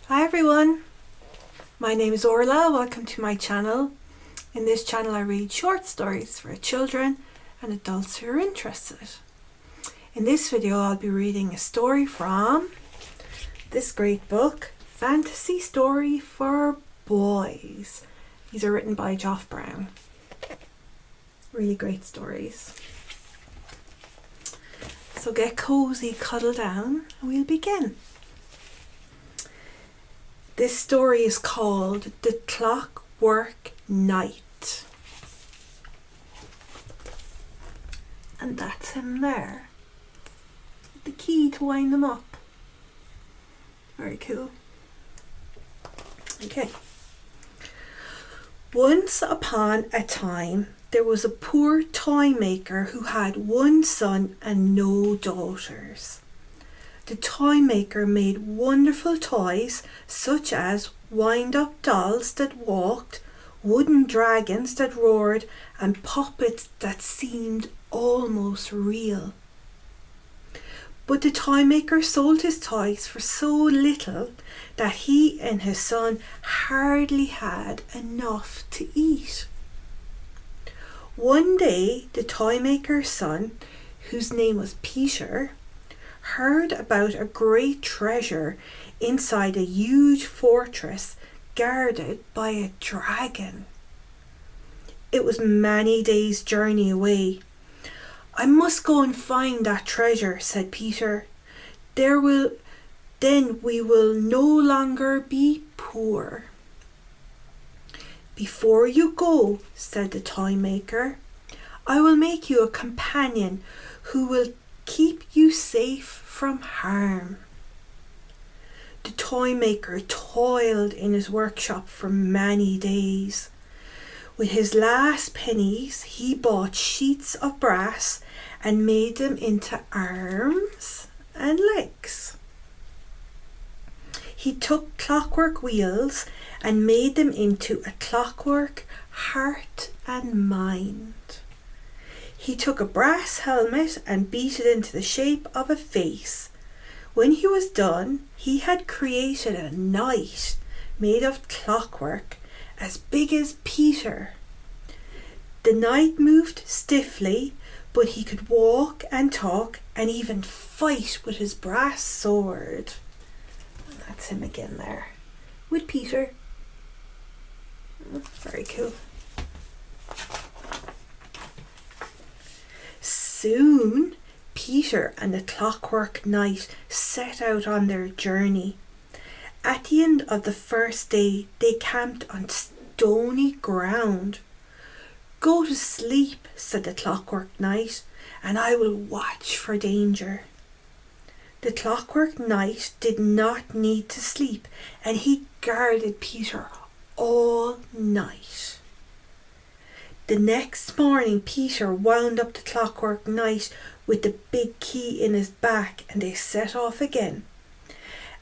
Hi everyone, my name is Orla. Welcome to my channel. In this channel I read short stories for children and adults who are interested. In this video I'll be reading a story from this great book, Fantasy Story for Boys. These are written by Joff Brown. Really great stories. So get cozy, cuddle down, and we'll begin. This story is called The Clockwork Knight. And that's him there. The key to wind them up. Very cool. Okay. Once upon a time, there was a poor toy maker who had one son and no daughters. The toy maker made wonderful toys such as wind-up dolls that walked, wooden dragons that roared, and puppets that seemed almost real. But the toy maker sold his toys for so little that he and his son hardly had enough to eat. One day, the toy maker's son, whose name was Peter, heard about a great treasure inside a huge fortress guarded by a dragon. It was many days' journey away. "I must go and find that treasure," said Peter. Then we will no longer be poor." "Before you go," said the toy maker, "I will make you a companion who will keep you safe from harm." The toy maker toiled in his workshop for many days. With his last pennies, he bought sheets of brass and made them into arms and legs. He took clockwork wheels and made them into a clockwork heart and mind. He took a brass helmet and beat it into the shape of a face. When he was done, he had created a knight made of clockwork as big as Peter. The knight moved stiffly, but he could walk and talk and even fight with his brass sword. And that's him again there, with Peter. Very cool. Soon, Peter and the Clockwork Knight set out on their journey. At the end of the first day, they camped on stony ground. "Go to sleep," said the Clockwork Knight, "and I will watch for danger." The Clockwork Knight did not need to sleep, and he guarded Peter all night. The next morning, Peter wound up the Clockwork Knight with the big key in his back, and they set off again.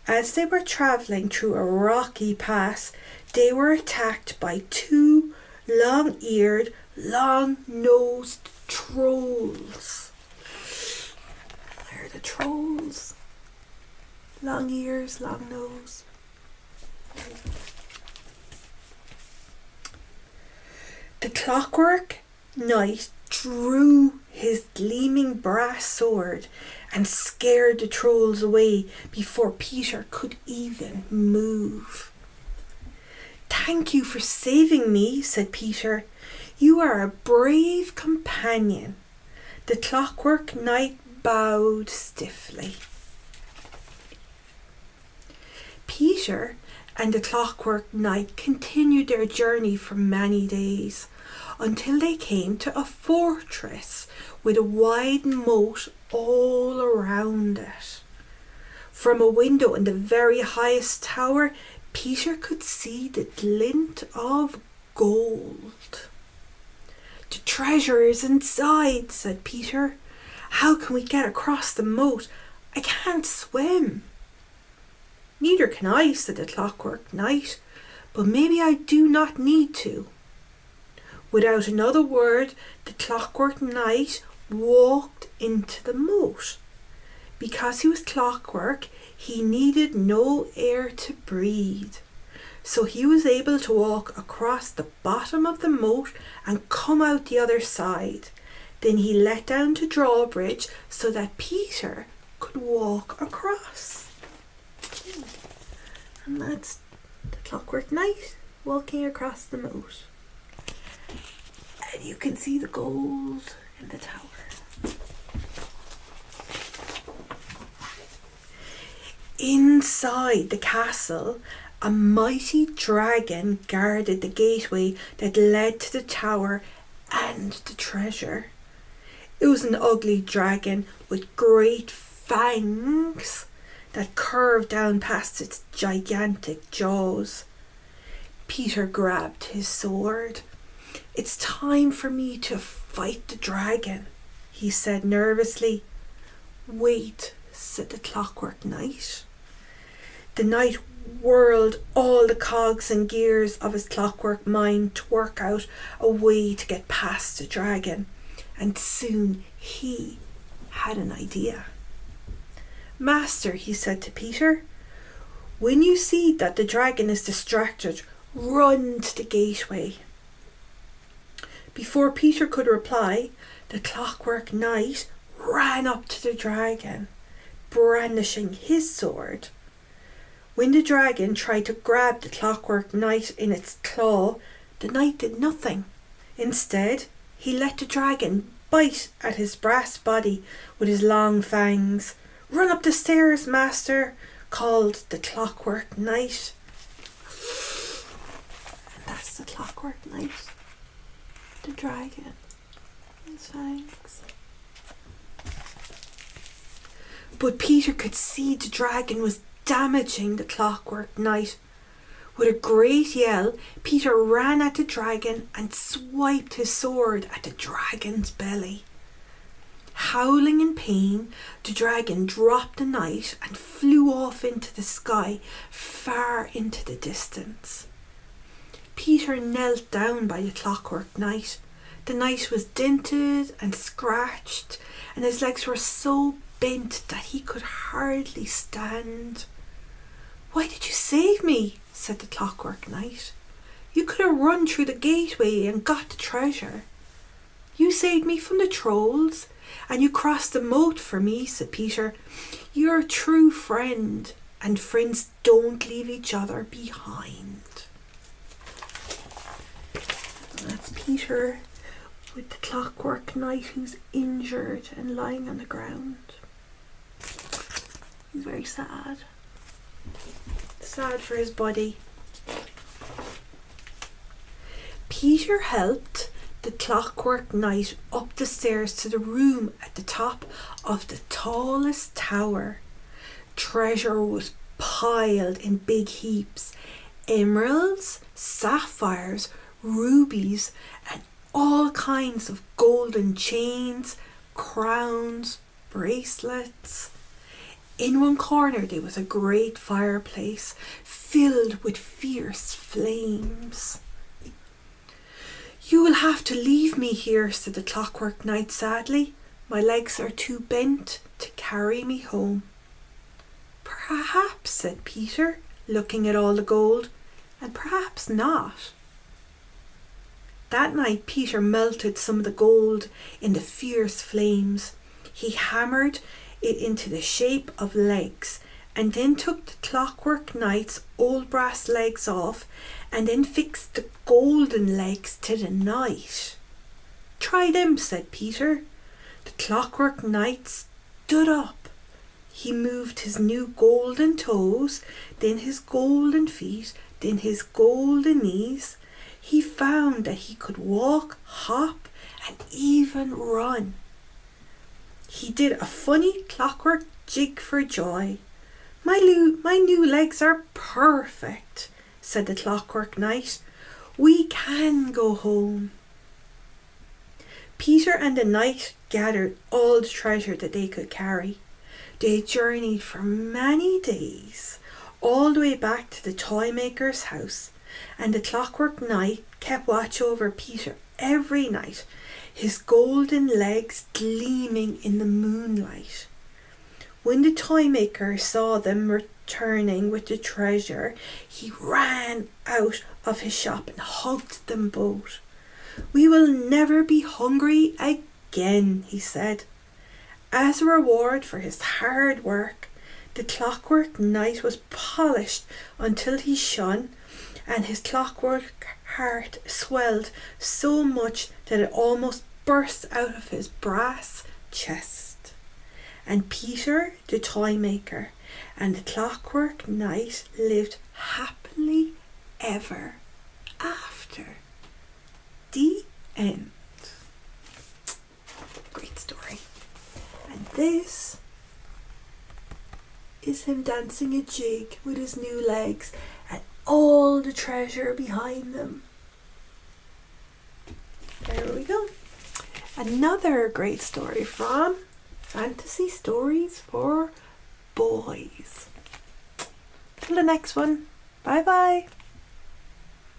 As they were travelling through a rocky pass, they were attacked by two long-eared, long-nosed trolls. They're the trolls. Long ears, long nose. The Clockwork Knight drew his gleaming brass sword and scared the trolls away before Peter could even move. "Thank you for saving me," said Peter. "You are a brave companion." The Clockwork Knight bowed stiffly. Peter and the Clockwork Knight continued their journey for many days until they came to a fortress with a wide moat all around it. From a window in the very highest tower, Peter could see the glint of gold. "The treasure is inside," said Peter. "How can we get across the moat? I can't swim." "Neither can I," said the Clockwork Knight, "but maybe I do not need to." Without another word, the Clockwork Knight walked into the moat. Because he was clockwork, he needed no air to breathe. So he was able to walk across the bottom of the moat and come out the other side. Then he let down the drawbridge so that Peter could walk across. And that's the Clockwork Knight walking across the moat. And you can see the gold in the tower. Inside the castle, a mighty dragon guarded the gateway that led to the tower and the treasure. It was an ugly dragon with great fangs that curved down past its gigantic jaws. Peter grabbed his sword. "It's time for me to fight the dragon," he said nervously. "Wait," said the Clockwork Knight. The knight whirled all the cogs and gears of his clockwork mind to work out a way to get past the dragon, and soon he had an idea. "Master," he said to Peter, "when you see that the dragon is distracted, run to the gateway." Before Peter could reply, the Clockwork Knight ran up to the dragon, brandishing his sword. When the dragon tried to grab the Clockwork Knight in its claw, the knight did nothing. Instead, he let the dragon bite at his brass body with his long fangs. "Run up the stairs, master," called the Clockwork Knight. And that's the Clockwork Knight. The dragon. His fangs. But Peter could see the dragon was damaging the Clockwork Knight. With a great yell, Peter ran at the dragon and swiped his sword at the dragon's belly. Howling in pain, the dragon dropped the knight and flew off into the sky, far into the distance. Peter knelt down by the Clockwork Knight. The knight was dented and scratched, and his legs were so bent that he could hardly stand. "Why did you save me?" said the Clockwork Knight. "You could have run through the gateway and got the treasure." "You saved me from the trolls, and you crossed the moat for me," said Peter. "You're a true friend, and friends don't leave each other behind." And that's Peter with the Clockwork Knight who's injured and lying on the ground. He's very sad. Sad for his body. Peter helped the Clockwork Knight up the stairs to the room at the top of the tallest tower. Treasure was piled in big heaps. Emeralds, sapphires, rubies, and all kinds of golden chains, crowns, bracelets. In one corner there was a great fireplace filled with fierce flames. "You will have to leave me here," said the Clockwork Knight sadly. "My legs are too bent to carry me home." "Perhaps," said Peter, looking at all the gold, "and perhaps not." That night Peter melted some of the gold in the fierce flames. He hammered it into the shape of legs, and then took the Clockwork Knight's old brass legs off, and then fixed the golden legs to the knight. "Try them," said Peter. The Clockwork Knight stood up. He moved his new golden toes, then his golden feet, then his golden knees. He found that he could walk, hop, and even run. He did a funny clockwork jig for joy. My new legs are perfect," said the Clockwork Knight. "We can go home." Peter and the knight gathered all the treasure that they could carry. They journeyed for many days, all the way back to the toy maker's house, and the Clockwork Knight kept watch over Peter every night, his golden legs gleaming in the moonlight. When the toy maker saw them returning with the treasure, he ran out of his shop and hugged them both. "We will never be hungry again," he said. As a reward for his hard work, the Clockwork Knight was polished until he shone, and his clockwork heart swelled so much that it almost burst out of his brass chest. And Peter, the toy maker, and the Clockwork Knight lived happily ever after. The end. Great story. And this is him dancing a jig with his new legs and all the treasure behind them. There we go. Another great story from Fantasy Stories for Boys. Till the next one. Bye bye.